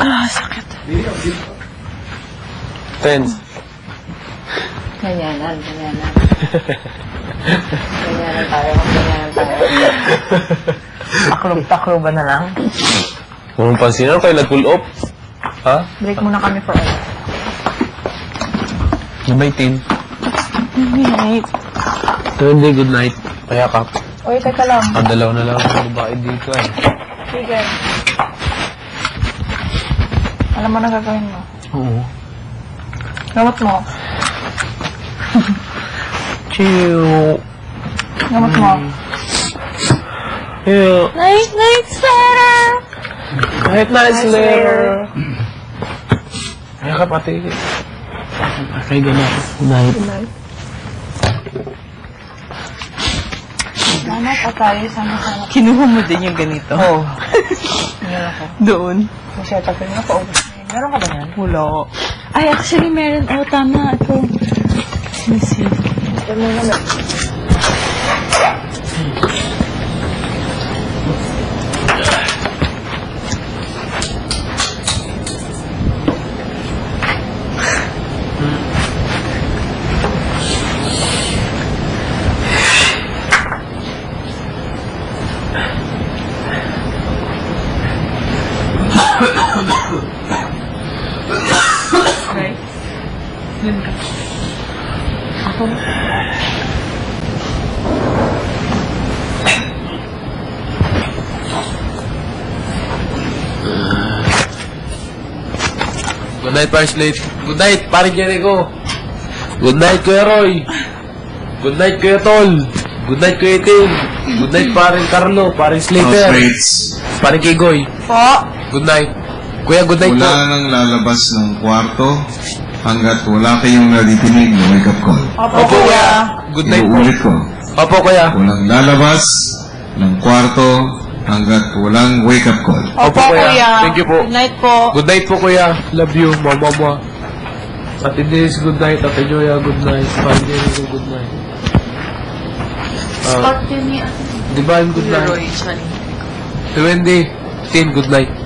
Ah, sakit. Tense. Ganyanan. Ganyanan tayo. Taklo ba na lang? Kung pansin na kayo nag-pull up. Ha? Break muna kami for all. Good night, Tin. Good night. Hindi, good night. Payakap. Uy, teka lang. Dalaw na lang ang babae dito eh. Sige. Alam mo na gagawin mo? Oo. Gamot mo. Chill. Gamot mo. Yeah. Night sweater! Night slayer. Payakap, ate. Okay, gano'n. Good night. Good night. Salamat at tayo sama-sama. Kinuha mo din yung ganito? Oo. Meron ako. Doon? Kasi tapos na ako. Meron ka ba yan? Wala. Ay, actually, meron. Oh, tama. Ito. Sisi. Ito mo naman. Ako. Good night, Paris Late. Good night, pare Jericho. Good night, Kuya Roy. Good night, Kuya Tol. Good night, Kuya Tim. Good night, pare Carlo, pare Slater. Pare Kigoy. Po. Good night. Kuya, good night po. Wala nang lalabas ng kwarto hanggat wala kayong naritinig na wake-up call. Opo, kuya. Good night po. Inuulit ko. Opo, Kuya. Walang lalabas ng kwarto hanggat walang wake-up call. Opo, kuya. Thank you po. Good night po. Good night po, Kuya. Love you, mama. Ate Des, good night. Ate Joya, good night. Pare Jericho, good night. Start yun niya. Divine, good night. Roy, sorry. Si Wendy, Tin, good night.